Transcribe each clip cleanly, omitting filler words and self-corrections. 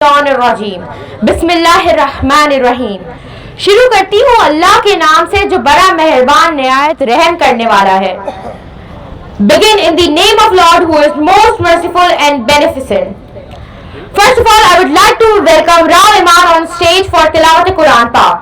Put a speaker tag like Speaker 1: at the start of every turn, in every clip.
Speaker 1: रजीम बिस्मिल्लाहिर्रहमानिर्रहीम। शुरू करती हूँ अल्लाह के नाम से जो बड़ा मेहरबान निहायत रहम करने वाला है। Begin in the name of Lord who is most merciful and beneficent. First of all, I would like to welcome Rao Iman on stage for Tilawat Quran Pak.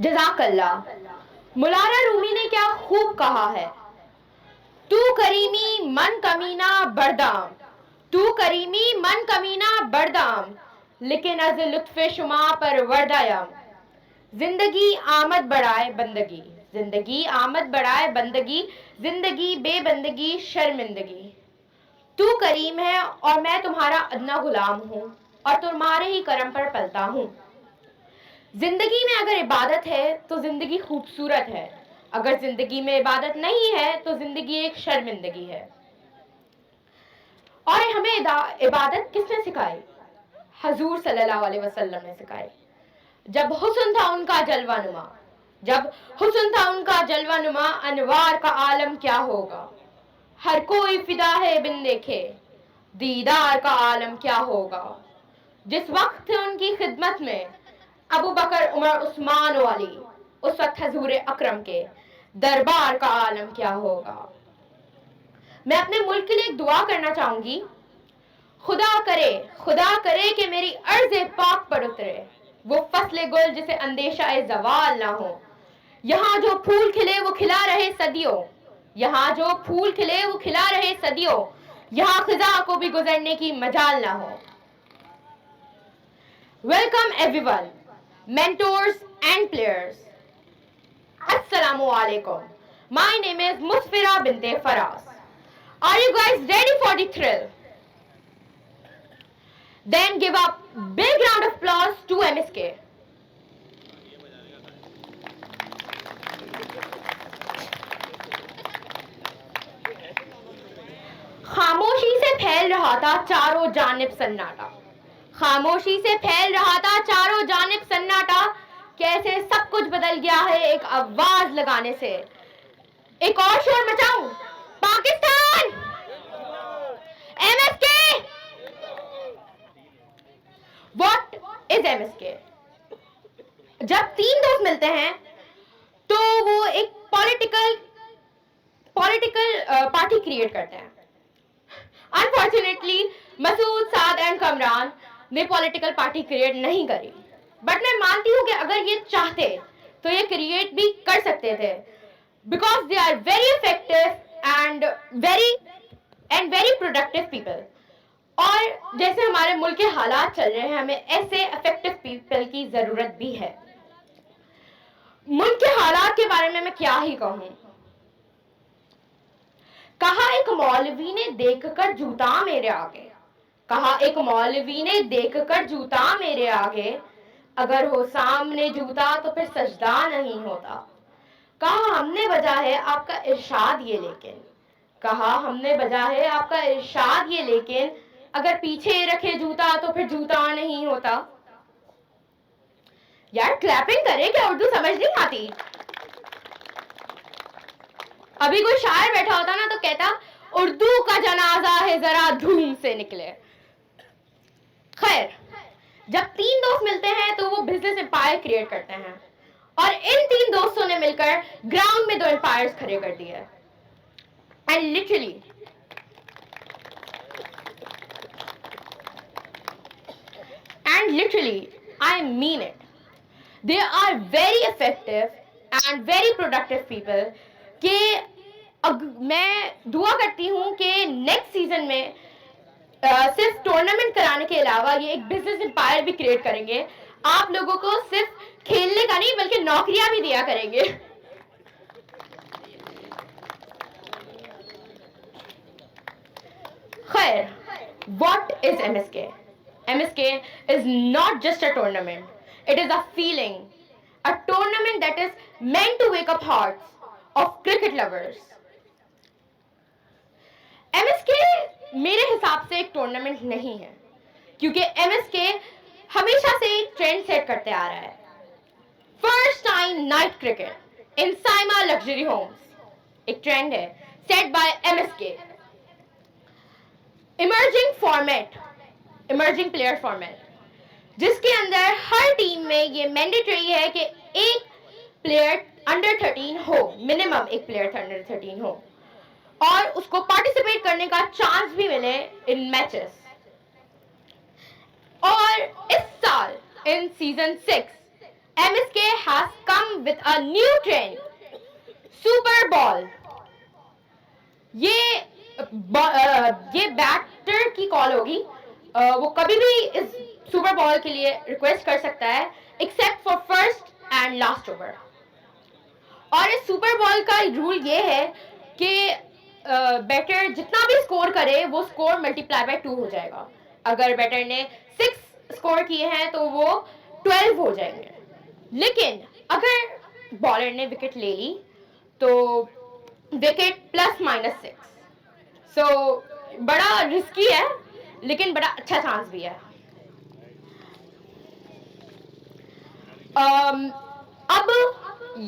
Speaker 1: जज़ाकल्लाह। मौलाना रूमी ने क्या खूब कहा है, तू करीमी मन कमीना बरदाम, तू करीमी मन कमीना बरदाम, लेकिन अज़ लुत्फ़े शुमा पर वर्दायम। जिंदगी आमद बढ़ाए बंदगी, जिंदगी आमद बढ़ाए बंदगी, जिंदगी बेबंदगी शर्मिंदगी। तू करीम है और मैं तुम्हारा अदना गुलाम हूँ और तुम्हारे ही करम पर पलता हूँ। जिंदगी में अगर इबादत है तो जिंदगी खूबसूरत है, अगर जिंदगी में इबादत नहीं है तो जिंदगी एक शर्मिंदगी है। और हमें इबादत किसने सिखाई? हजूर सल्लल्लाहु अलैहि वसल्लम ने सिखाई। जब हुस्न था उनका जलवा नुमा, जब हुस्न था उनका जलवा नुमा, अनवार का आलम क्या होगा। हर कोई फिदा है बिन देखे, दीदार का आलम क्या होगा। जिस वक्त उनकी खिदमत में अबू बकर उमर उस्मान वाली, उस वक्त हजूर अकरम के दरबार का आलम क्या होगा। मैं अपने मुल्क के लिए एक दुआ करना चाहूंगी। खुदा करे कि मेरी अर्ज़ पाक पर उतरे वो फसले गुल जिसे अंदेशा ज़वाल ना हो। यहाँ जो फूल खिले वो खिला रहे सदियों, यहाँ जो फूल खिले वो खिला रहे सदियों, यहाँ खिजा को भी गुजरने की मजाल ना हो। Welcome everyone, mentors and players. Assalamu alaikum. My name is Musfira binte Faraz. Are you guys ready for the thrill? Then give a big round of applause to MSK. खामोशी से फैल रहा था चारों जानिब सन्नाटा, खामोशी से फैल रहा था चारों जानिब सन्नाटा। कैसे सब कुछ बदल गया है एक आवाज लगाने से। एक और शोर मचाऊं, Pakistan, MSK. What is MSK? जब तीन दोस्त मिलते हैं तो वो एक पॉलिटिकल पार्टी क्रिएट करते हैं। अनफॉर्चुनेटली मसूद, साद एंड कमरान ने पॉलिटिकल पार्टी क्रिएट नहीं करी, बट मैं मानती हूँ कि अगर ये चाहते तो ये क्रिएट भी कर सकते थे, because they are very effective and very productive people. और जैसे हमारे मुल्क के हालात चल रहे हैं, हमें ऐसे इफेक्टिव पीपल की जरूरत भी है। मुल्क के हालात के बारे में मैं क्या ही कहूँ। कहा एक मौलवी ने देखकर जूता मेरे आगे, कहा एक मौलवी ने देखकर जूता मेरे आगे, अगर हो सामने जूता तो फिर सजदा नहीं होता। कहा हमने बजा है आपका इरशाद ये लेकिन, कहा हमने बजा है आपका इरशाद ये लेकिन, अगर पीछे रखे जूता तो फिर जूता नहीं होता। यार क्लैपिंग करे, क्या उर्दू समझ नहीं आती? अभी कोई शायर बैठा होता ना तो कहता उर्दू का जनाजा है जरा धूम से निकले। खैर, जब तीन दोस्त मिलते हैं तो वो बिजनेस एम्पायर क्रिएट करते हैं, और इन तीन दोस्तों ने मिलकर ग्राउंड में दो एम्पायर्स खड़े कर दिए। And literally I mean it, they are very effective and very productive people. कि मैं दुआ करती हूँ कि नेक्स्ट सीजन में सिर्फ टूर्नामेंट कराने के अलावा ये एक बिजनेस एम्पायर भी क्रिएट करेंगे। आप लोगों को सिर्फ खेलने का नहीं बल्कि नौकरियां भी दिया करेंगे। खैर, what is MSK? MSK is not just a tournament, it is a feeling, a tournament that is meant to wake up hearts of cricket lovers. MSK मेरे हिसाब से एक टूर्नामेंट नहीं है, क्योंकि एमएसके हमेशा से एक ट्रेंड सेट करते आ रहा है। First time night cricket in Saima luxury homes, एक ट्रेंड है set by MSK। Emerging player format, जिसके अंदर हर टीम में ये मैंडेटरी है कि एक प्लेयर अंडर 13 हो, मिनिमम एक प्लेयर अंडर 13 हो, और उसको पार्टिसिपेट करने का चांस भी मिले इन मैचेस। और इस साल इन season 6 MSK has come with a new trend, super ball. ये बैटर की कॉल होगी, वो कभी भी इस सुपर बॉल के लिए रिक्वेस्ट कर सकता है except for first and last over. और इस सुपर बॉल का रूल ये है कि बैटर जितना भी स्कोर करे वो स्कोर मल्टीप्लाई बाय 2 हो जाएगा। अगर बैटर ने 6 स्कोर किए हैं तो वो 12 हो जाएंगे, लेकिन अगर बॉलर ने विकेट ले ली तो विकेट +/- 6। सो बड़ा रिस्की है लेकिन बड़ा अच्छा चांस भी है। अब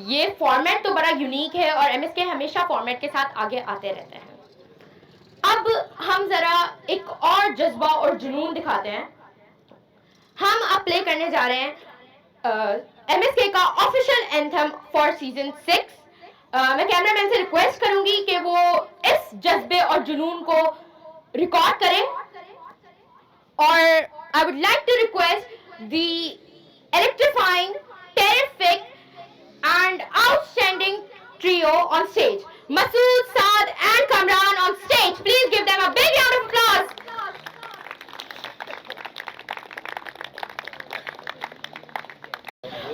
Speaker 1: ये फॉर्मेट तो बड़ा यूनिक है और MSK हमेशा फॉर्मेट के साथ आगे आते रहते हैं। अब हम जरा एक और जज्बा और जुनून दिखाते हैं। हम अब प्ले करने जा रहे हैं MSK का ऑफिशियल एंथम फॉर सीजन 6। मैं कैमरामैन से रिक्वेस्ट करूंगी कि वो इस जज्बे और जुनून को रिकॉर्ड करें, और I would like to request the electrifying, terrific and outstanding trio on stage. Masood, Saad and Kamran on stage. Please give them a big round of applause.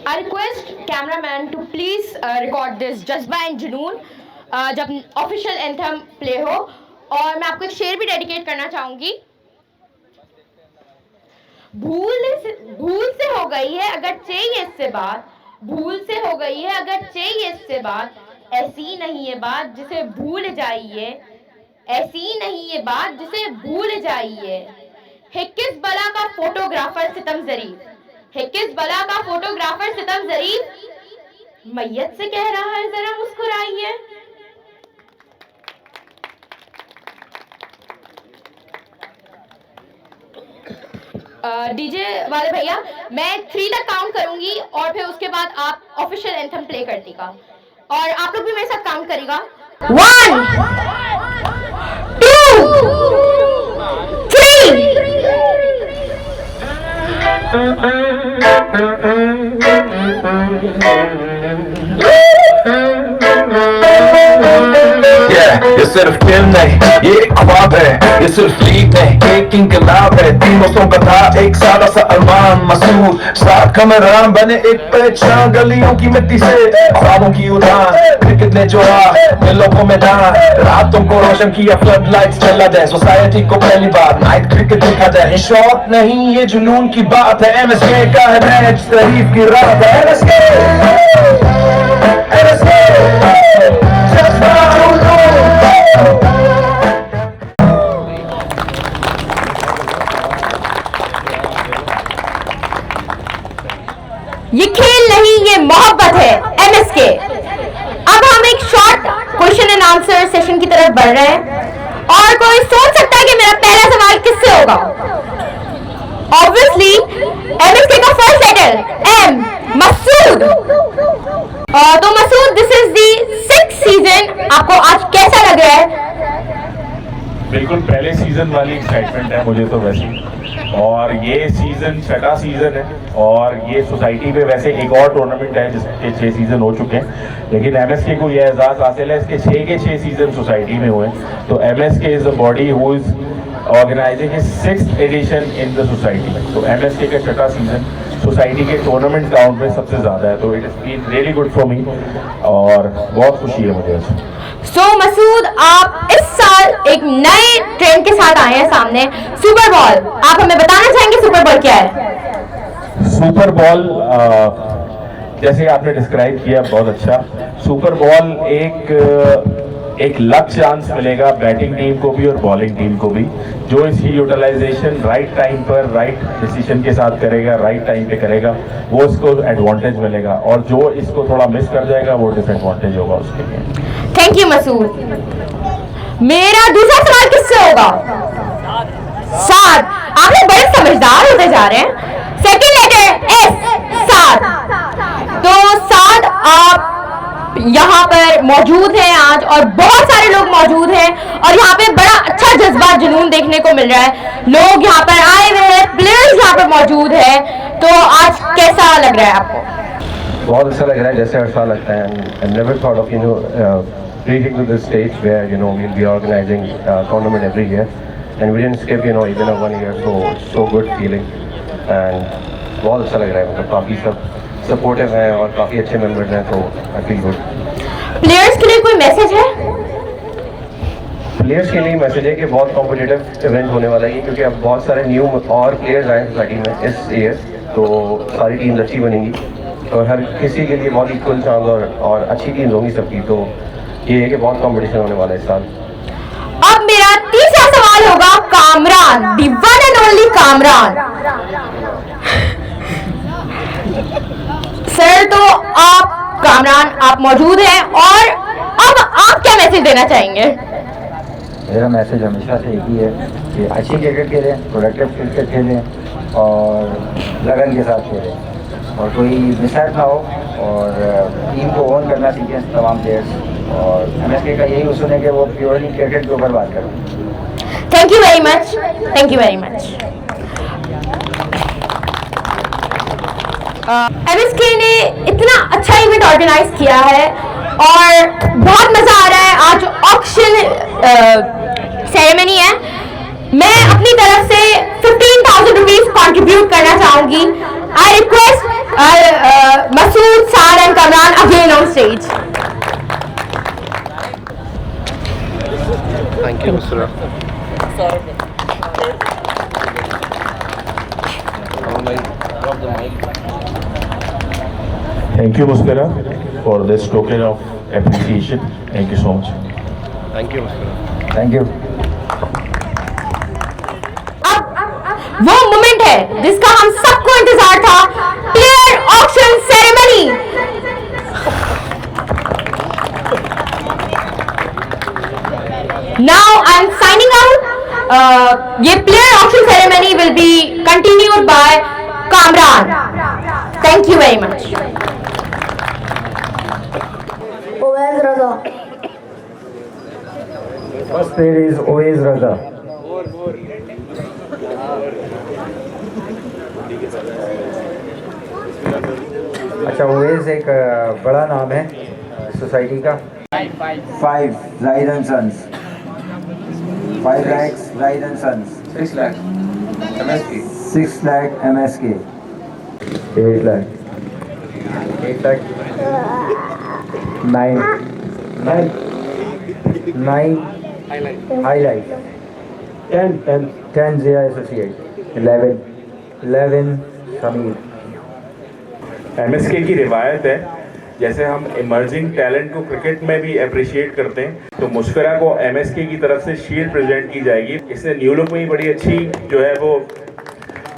Speaker 1: I request cameraman to please record this Jazba and Junoon जब official anthem play हो। और मैं आपको एक शेर भी dedicate करना चाहूंगी। भूल से हो गई है अगर चाहिए इससे बात, भूल से हो गई है अगर चाहिए इससे बात, ऐसी नहीं ये बात जिसे भूल जाइए, ऐसी नहीं ये बात जिसे भूल जाइए। है किस बला का फोटोग्राफर सितम जरीफ, है किस बला का फोटोग्राफर सितम जरीफ, मैयत से कह रहा है जरा मुस्कुराइए। डीजे वाले भैया, मैं 3 तक काउंट करूंगी और फिर उसके बाद आप ऑफिशियल एंथम प्ले कर देगा, और आप लोग भी मेरे साथ काउंट करेगा। 1 2 3।
Speaker 2: ये सिर्फ फिल्म नहीं, ये एक ख्वाब है, ये सिर्फ लीग नहीं, एक इंकलाब है। 3 दोस्तों का था एक सादा सा अरमान, मसूद साथ कमरान बने एक पहचान। गलियों की मिट्टी से ख्वाबों की उड़ान, क्रिकेट ने जो दिलों को मैदान, रातों को रोशन किया फ्लड लाइट्स जला दे, सोसाइटी को पहली बार नाइट क्रिकेट दिखा दे। ये शौक नहीं ये जुनून की बात है, MSK का है मैच, तारीफ की रात है। MSK
Speaker 1: ये खेल नहीं ये मोहब्बत है MSK। अब हम एक short question and answer session की तरफ बढ़ रहे हैं, और कोई सोच सकता है कि मेरा पहला सवाल किससे होगा? ऑब्वियसली MSK का फर्स्ट लेटर M, मसूद। तो Masood, this is the 6th season, आपको आज कैसा लग रहा है?
Speaker 3: बिल्कुल पहले सीजन वाली एक्साइटमेंट है मुझे तो वैसे, और ये सीजन 6वां सीजन है, और ये सोसाइटी पे वैसे एक और टूर्नामेंट है जिसके 6 सीजन हो चुके हैं, लेकिन MSK को ये एजाज हासिल है इसके 6 के 6 सीजन सोसाइटी में हुए। तो MSK is the body who is organising his 6th edition in the society. तो MSK का 6वां सीजन सोसाइटी के टूर्नामेंट काउंट में सबसे ज्यादा है, तो it is been really good for me और बहुत खुशी है मुझे।
Speaker 1: सो मसूद, आप इस साल एक नए ट्रेंड के साथ आए हैं सामने, सुपर बॉल। आप हमें बताना चाहेंगे सुपर बॉल क्या है?
Speaker 3: सुपर बॉल जैसे आपने डिस्क्राइब किया बहुत अच्छा। सुपर बॉल एक लक चांस मिलेगा बैटिंग टीम को भी और बॉलिंग टीम को भी। जो इसकी यूटिलाइजेशन राइट टाइम पर राइट डिसीजन के साथ करेगा, राइट टाइम पे करेगा, वो उसको एडवांटेज मिलेगा, और जो इसको थोड़ा मिस कर जाएगा वो डिसएडवांटेज होगा उसके लिए।
Speaker 1: Thank you Masood. मेरा दूसरा सवाल किससे होगा? साद। आप लोग बड़े समझदार होते जा रहे हैं। सेकंड लेटर एस, साद। तो साद, आप यहाँ पर मौजूद हैं आज और बहुत सारे लोग मौजूद हैं और यहाँ पे बड़ा अच्छा जज्बा जुनून देखने को मिल रहा है। लोग यहाँ पर आए हुए हैं, प्लेयर्स यहाँ पर मौजूद है। तो आज कैसा लग रहा है आपको?
Speaker 4: बहुत अच्छा लग रहा है, जैसे हर साल लगता है। I never thought of reaching to this stage where we'll be organizing a tournament every year, and we didn't skip even a 1 year, so good feeling, and बहुत अच्छा लग रहा है। मतलब काफ़ी सब सपोर्टिव हैं और काफ़ी अच्छे मेंबर्स हैं, तो आई फील गुड।
Speaker 1: प्लेयर्स के लिए कोई मैसेज है?
Speaker 4: प्लेयर्स के लिए मैसेज है कि बहुत कॉम्पिटिटिव इवेंट होने वाला है, क्योंकि अब बहुत सारे न्यू और प्लेयर्स आए सोसाइटी में इस ईयर, तो सारी टीम्स अच्छी बनेंगी और हर किसी के लिए बहुत इक्वल चांस और अच्छी टीम्स होंगी सबकी। तो ये है कि बहुत कंपटीशन होने वाला है इस साल।
Speaker 1: अब मेरा तीसरा सवाल होगा Kamran, the one and only Kamran. Sir, तो आप कामरान, आप मौजूद हैं और अब आप क्या मैसेज देना चाहेंगे?
Speaker 5: मेरा मैसेज हमेशा से एक ही है कि अच्छी क्रिकेट खेलें, प्रोडक्टिव क्रिकेट खेलें और लगन के साथ खेलें और कोई मिसहैप ना हो और टीम को ओन करना सीखें तमाम प्लेयर्स। और MSK का यही उसूल है कि वो प्योरली क्रिकेट के ऊपर बात करें।
Speaker 1: Thank you very much, thank you very much. MSK ने इतना अच्छा इवेंट ऑर्गेनाइज किया है और बहुत मजा आ रहा है। आज ऑक्शन सेरेमनी है। मैं अपनी तरफ से 15,000 रुपीज कॉन्ट्रीब्यूट करना चाहूंगी। I request Masood, Saad and Kamran again on stage.
Speaker 4: Thank you Musra.
Speaker 3: Thank you Muskara for this token of appreciation. Thank you so much.
Speaker 4: Thank you Musra.
Speaker 5: Thank you.
Speaker 1: अब वो मोमेंट है जिसका हम सबको इंतजार था, player auction ceremony. Now I am signing out. ये player auction ceremony will be continued by Kamran. Thank you very much.
Speaker 5: First player is Oways Raza. अच्छा, ओवेस एक बड़ा नाम है सोसाइटी का। 5 Zaid and Sons, 5 lakhs Zaid and Sons,
Speaker 4: 6 lakhs MSK,
Speaker 5: 6 lakh MSK, 8 lakh, 8 lakh, 9 Highlight, 10 Zia Associate, 11 Samir।
Speaker 3: MSK की रिवायत है, जैसे हम इमर्जिंग टैलेंट को क्रिकेट में भी अप्रिशिएट करते हैं, तो मुस्करा को MSK की तरफ से शील्ड प्रेजेंट की जाएगी। इसने न्यू लुक में ही बड़ी अच्छी जो है वो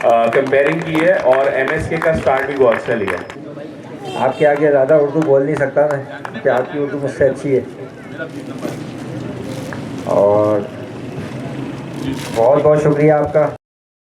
Speaker 3: कंपेयरिंग की है और MSK का स्टार्ट भी बहुत अच्छा लिया।
Speaker 5: आपके आगे ज़्यादा उर्दू बोल नहीं सकता मैं, कि आपकी उर्दू मुझसे अच्छी है। और बहुत बहुत शुक्रिया आपका।